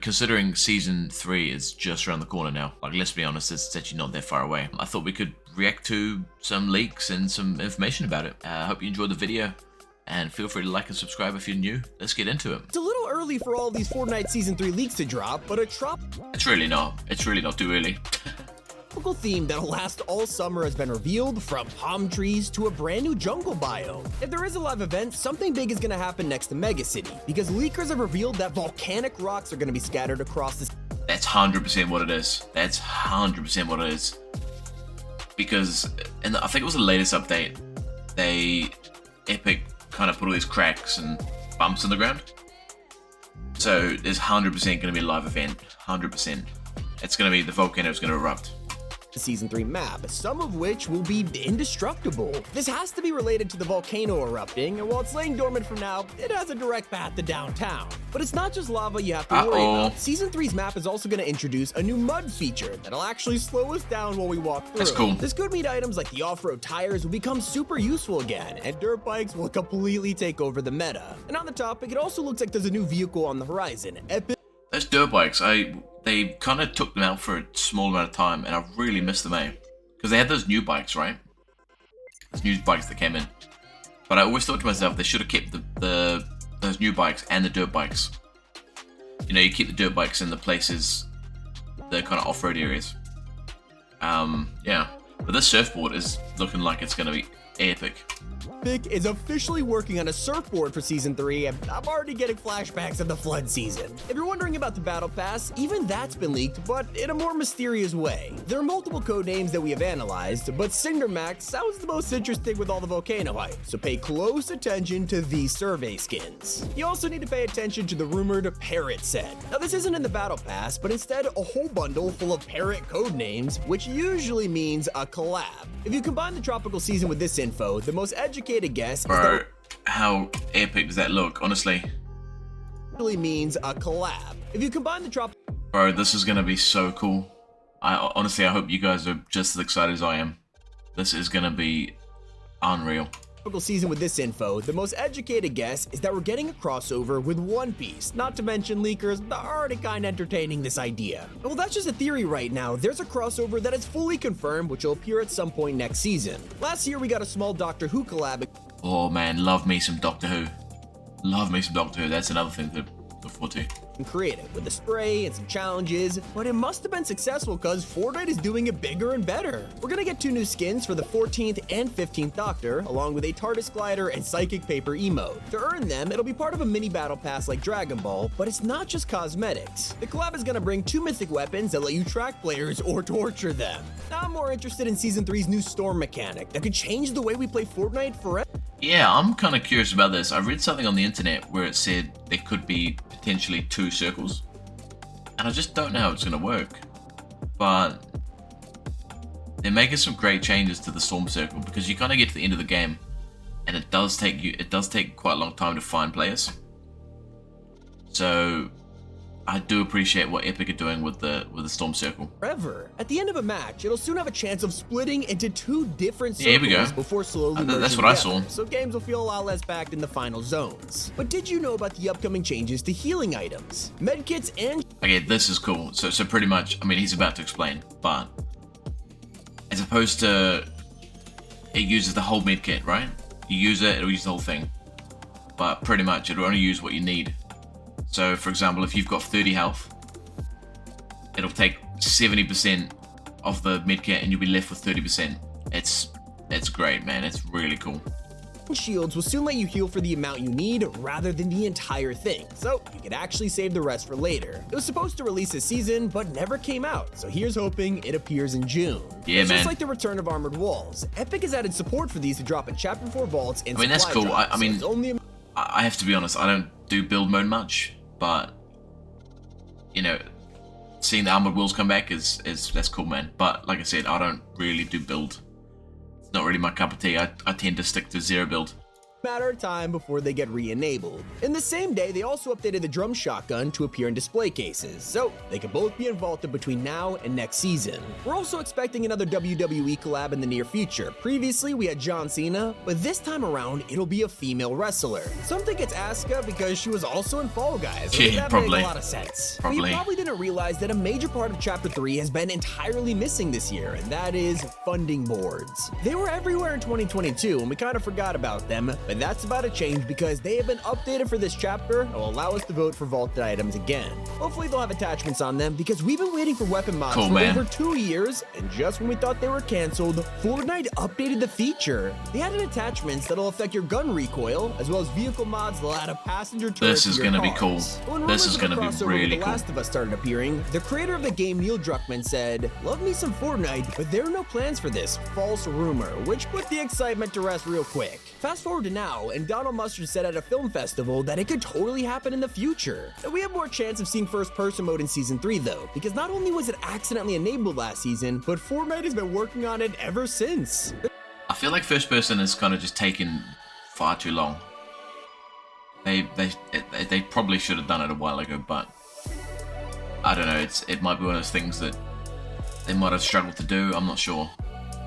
Considering Season 3 is just around the corner now, like, let's be honest, it's actually not that far away. I thought we could react to some leaks and some information about it. I hope you enjoyed the video, and feel free to like and subscribe if you're new. Let's get into it. It's a little early for all these Fortnite Season 3 leaks to drop, but a It's really not too early. tropical theme that'll last all summer has been revealed, from palm trees to a brand new jungle biome. If there is a live event, something big is going to happen next to Mega City, because leakers have revealed that volcanic rocks are going to be scattered across this. That's 100% what it is. That's 100% what it is. Because, and I think it was the latest update, Epic kind of put all these cracks and bumps in the ground. So there's 100% going to be a live event. 100%. It's going to be, the volcano is going to erupt. The Season 3 map, some of which will be indestructible. This has to be related to the volcano erupting, and while it's laying dormant for now, it has a direct path to downtown. But it's not just lava you have to worry about. Season 3's map is also going to introduce a new mud feature that'll actually slow us down while we walk through. That's cool. This could mean items like the off-road tires will become super useful again, and dirt bikes will completely take over the meta. And on the topic, it also looks like there's a new vehicle on the horizon. Those dirt bikes, they kind of took them out for a small amount of time, and I really missed them, because they had those new bikes, right? Those new bikes that came in. But I always thought to myself, they should have kept those new bikes and the dirt bikes. You know, you keep the dirt bikes in the places, the kind of off-road areas. Yeah. But this surfboard is looking like it's going to be epic. Epic is officially working on a surfboard for Season 3, and I'm already getting flashbacks of the flood season. If you're wondering about the Battle Pass, even that's been leaked, but in a more mysterious way. There are multiple code names that we have analyzed, but Cinder Max sounds the most interesting with all the volcano hype, so pay close attention to these survey skins. You also need to pay attention to the rumored Parrot set. Now, this isn't in the Battle Pass, but instead a whole bundle full of Parrot code names, which usually means a collab. If you combine the tropical season with this info, the most educated guess Bro, is that how epic does that look, honestly? really means a collab. If you combine the tropical Bro, this is gonna be so cool. Honestly, I hope you guys are just as excited as I am. This is gonna be unreal. season with this info, the most educated guess is that we're getting a crossover with One Piece, not to mention leakers are already kinda entertaining this idea. Well, that's just a theory right now. There's a crossover that is fully confirmed, which will appear at some point next season. Last year, we got a small Doctor Who collab. Oh man, love me some Doctor Who. Love me some Doctor Who. That's another thing to look forward to. Creative with the spray and some challenges, but it must have been successful because Fortnite is doing it bigger and better. We're gonna get 2 new skins for the 14th and 15th Doctor, along with a TARDIS glider and psychic paper emote. To earn them, it'll be part of a mini battle pass like Dragon Ball, but it's not just cosmetics. The collab is gonna bring 2 mythic weapons that let you track players or torture them. Now I'm more interested in Season 3's new storm mechanic that could change the way we play Fortnite forever. Yeah, I'm kind of curious about this. I read something on the internet where it said there could be potentially 2 circles, and I just don't know how it's going to work. But they're making some great changes to the storm circle, because you kind of get to the end of the game, and it does take quite a long time to find players. So I do appreciate what Epic are doing with the storm circle. Forever. At the end of a match, it'll soon have a chance of splitting into 2 different circles, here we go. Before slowly That's merging what I together, saw. so games will feel a lot less packed in the final zones. But did you know about the upcoming changes to healing items? Medkits and Okay, this is cool. So pretty much, I mean, he's about to explain, but as opposed to, it uses the whole medkit, right? You use it, it'll use the whole thing. But pretty much, it'll only use what you need. So, for example, if you've got 30 health, it'll take 70% of the medkit and you'll be left with 30%. It's great, man. It's really cool. shields will soon let you heal for the amount you need rather than the entire thing, so you can actually save the rest for later. It was supposed to release this season, but never came out, so here's hoping it appears in June. Yeah, man. Just like the return of Armored Walls, Epic has added support for these to drop in Chapter 4 vaults and I mean, that's supply cool. drops, I mean, so it's only I have to be honest, I don't do build mode much, but you know, seeing the Armored Walls come back is that's cool, man. But like I said, I don't really do build. It's not really my cup of tea. I tend to stick to zero build. matter of time before they get re-enabled. In the same day, they also updated the drum shotgun to appear in display cases, so they can both be in vaulted between now and next season. We're also expecting another WWE collab in the near future. Previously, we had John Cena, but this time around, it'll be a female wrestler. Some think it's Asuka because she was also in Fall Guys. Yeah, that probably. makes a lot of sense. Probably. We probably didn't realize that a major part of Chapter 3 has been entirely missing this year, and that is funding boards. They were everywhere in 2022, and we kind of forgot about them, but that's about to change because they have been updated for this chapter and will allow us to vote for vaulted items again. Hopefully they'll have attachments on them because we've been waiting for weapon mods for over 2 years, and just when we thought they were canceled, Fortnite updated the feature. They added attachments that'll affect your gun recoil, as well as vehicle mods that'll add a passenger turret to your cars. This is gonna be cool. When This is gonna be really The cool. Last of Us started appearing, the creator of the game, Neil Druckmann, said, "Love me some Fortnite, but there are no plans for this false rumor," which put the excitement to rest real quick. Fast forward to now, and Donald Mustard said at a film festival that it could totally happen in the future. We have more chance of seeing first-person mode in Season 3 though, because not only was it accidentally enabled last season, but Fortnite has been working on it ever since. I feel like first person has kind of just taken far too long. They probably should have done it a while ago, but I don't know. It might be one of those things that they might have struggled to do. I'm not sure.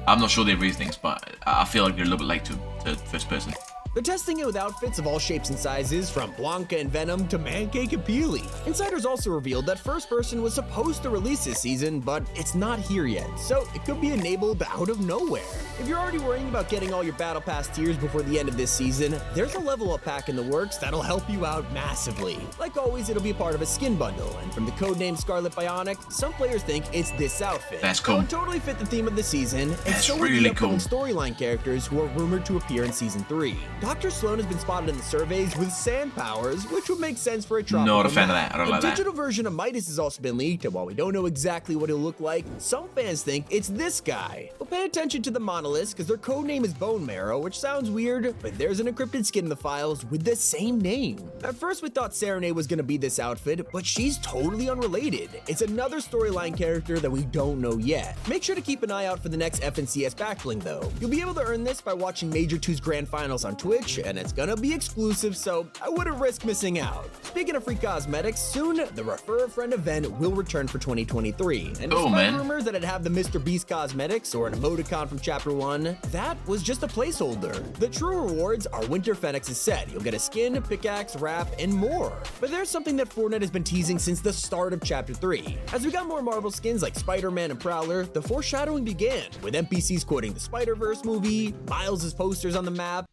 I'm not sure their reasonings, but I feel like they're a little bit late to first person. They're testing it with outfits of all shapes and sizes, from Blanca and Venom to Mancake and Peely. Insiders also revealed that First Person was supposed to release this season, but it's not here yet, so it could be enabled out of nowhere. If you're already worrying about getting all your Battle Pass tiers before the end of this season, there's a level up pack in the works that'll help you out massively. Like always, it'll be a part of a skin bundle, and from the codename Scarlet Bionic, some players think it's this outfit. That's cool. It would totally fit the theme of the season, and That's so would really the upcoming cool. storyline characters who are rumored to appear in Season 3. Dr. Sloan has been spotted in the surveys with sand powers, which would make sense for a tropical Not a fan of map. that. I don't like that. A digital version of Midas has also been leaked, and while we don't know exactly what he'll look like, some fans think it's this guy. But pay attention to the monoliths, because their codename is Bone Marrow, which sounds weird, but there's an encrypted skin in the files with the same name. At first we thought Serenade was going to be this outfit, but she's totally unrelated. It's another storyline character that we don't know yet. Make sure to keep an eye out for the next FNCS backbling though. You'll be able to earn this by watching Major 2's Grand Finals on Twitch, and it's gonna be exclusive, so I wouldn't risk missing out. Speaking of free cosmetics, soon the Refer a Friend event will return for 2023. And despite rumors that it'd have the Mr. Beast cosmetics or an emoticon from Chapter 1, that was just a placeholder. The true rewards are Winter Phoenix's set. You'll get a skin, pickaxe, wrap, and more. But there's something that Fortnite has been teasing since the start of Chapter 3. As we got more Marvel skins like Spider-Man and Prowler, the foreshadowing began, with NPCs quoting the Spider-Verse movie, Miles' posters on the map.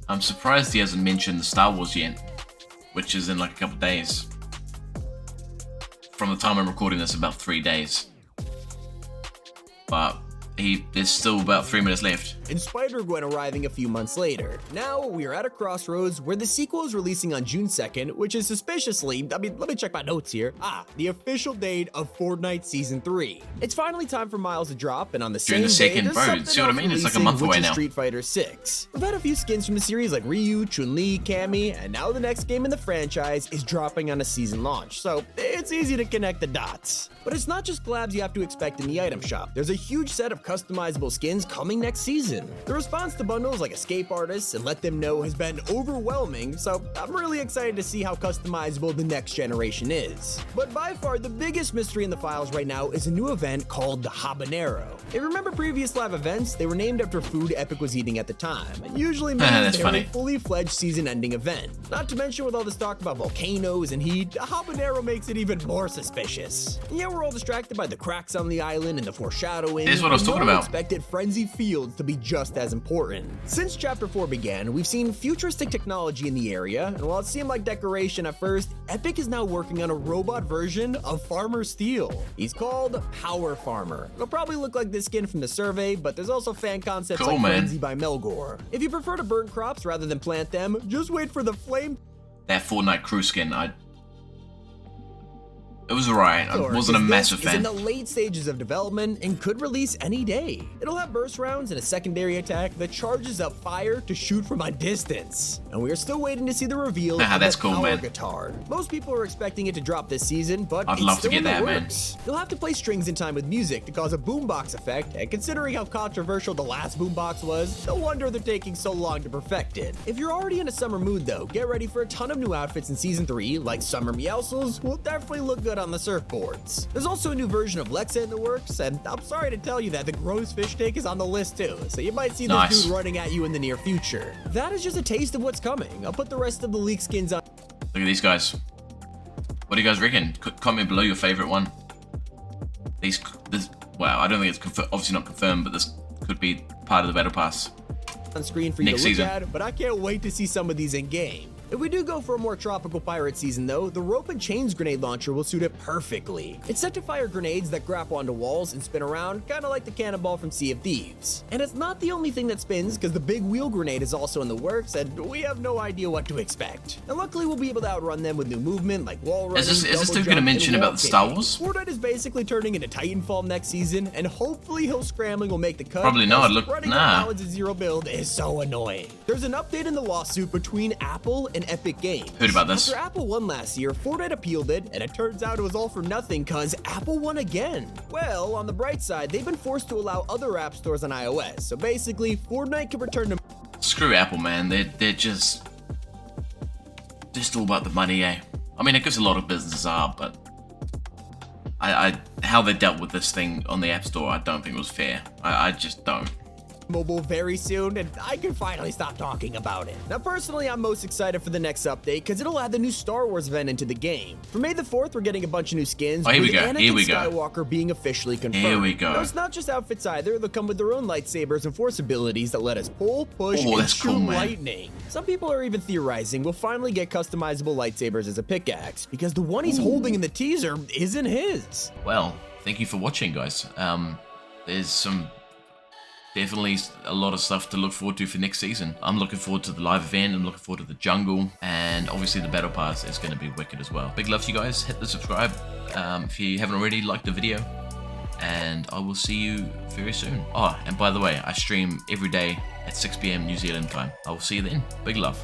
I'm surprised he hasn't mentioned the Star Wars yet, which is in like a couple days. From the time I'm recording this, about 3 days. But there's still about 3 minutes left. And Spider-Gwen arriving a few months later. Now we are at a crossroads where the sequel is releasing on June 2nd, which is suspiciously, let me check my notes here. The official date of Fortnite Season 3. It's finally time for Miles to drop, and on the During same the day, second, there's bro, something see what I else mean? It's like a releasing, month away which is now. Street Fighter 6. We've had a few skins from the series like Ryu, Chun-Li, Cammy, and now the next game in the franchise is dropping on a season launch, so it's easy to connect the dots. But it's not just collabs you have to expect in the item shop. There's a huge set of customizable skins coming next season. The response to bundles like Escape Artists and Let Them Know has been overwhelming, so I'm really excited to see how customizable the next generation is. But by far, the biggest mystery in the files right now is a new event called the Habanero. If you remember previous live events, they were named after food Epic was eating at the time, and usually means they were a fully fledged season-ending event. Not to mention with all this talk about volcanoes and heat, the Habanero makes it even more suspicious. Yeah, we're all distracted by the cracks on the island and the foreshadowing. This is what I was talking about. Expected Frenzy Fields to be just as important. Since Chapter 4 began, we've seen futuristic technology in the area, and while it seemed like decoration at first, Epic is now working on a robot version of Farmer Steel. He's called Power Farmer. It'll probably look like this skin from the survey, but there's also fan concepts like Frenzy by Melgor. If you prefer to burn crops rather than plant them, just wait for the flame. That Fortnite crew skin, It was alright. I wasn't a massive It's in fan. the late stages of development and could release any day. It'll have burst rounds and a secondary attack that charges up fire to shoot from a distance. And we are still waiting to see the reveal of That's the cool, power man. guitar. Most people are expecting it to drop this season, but I'd it's love to still get in the that, man. works. You'll have to play strings in time with music to cause a boombox effect, and considering how controversial the last boombox was, no wonder they're taking so long to perfect it. If you're already in a summer mood though, get ready for a ton of new outfits in Season 3, like summer Meowscles will definitely look good on the surfboards. There's also a new version of Lexa in the works, and I'm sorry to tell you that the gross fish tank is on the list too, so you might see this dude running at you in the near future. That is just a taste of what's coming. I'll put the rest of the leak skins on. Look at these guys. What do you guys reckon? Comment below your favorite one. Wow, I don't think it's obviously not confirmed, but this could be part of the battle pass On screen for you next to look season. at, but I can't wait to see some of these in game. If we do go for a more tropical pirate season though, the rope and chains grenade launcher will suit it perfectly. It's set to fire grenades that grapple onto walls and spin around, kinda like the cannonball from Sea of Thieves. And it's not the only thing that spins, because the big wheel grenade is also in the works, and we have no idea what to expect. And luckily we'll be able to outrun them with new movement like wall running, Is this double dude gonna jump, mention and about wall the Star kicking. Wars? Fortnite is basically turning into Titanfall next season, and hopefully Hill Scrambling will make the cut. Probably not. because Look, running nah. balance at zero build is so annoying. There's an update in the lawsuit between Apple and Epic Games. Heard about this. After Apple won last year, Fortnite appealed it, and it turns out it was all for nothing cause Apple won again. Well, on the bright side, they've been forced to allow other app stores on iOS, so basically, Fortnite can return to Screw Apple, man. They're just all about the money, eh? I mean, I guess a lot of businesses are, but how they dealt with this thing on the App Store, I don't think was fair. I just don't. mobile very soon, and I can finally stop talking about it. Now, personally, I'm most excited for the next update because it'll add the new Star Wars event into the game. For May the 4th, we're getting a bunch of new skins, Oh, here we with go, Anakin here we go. Skywalker being officially confirmed. Here we go. Now, it's not just outfits either. They'll come with their own lightsabers and force abilities that let us pull, push, Oh, and that's shoot cool, man. lightning. Some people are even theorizing we'll finally get customizable lightsabers as a pickaxe because the one he's holding in the teaser isn't his. Well, thank you for watching, guys. There's definitely a lot of stuff to look forward to for next season. I'm looking forward to the live event, I'm looking forward to the jungle, and obviously the battle pass is going to be wicked as well. Big love to you guys. Hit the subscribe if you haven't already, liked the video, and I will see you very soon. Oh, and by the way, I stream every day at 6 PM New Zealand time. I will see you then. Big love.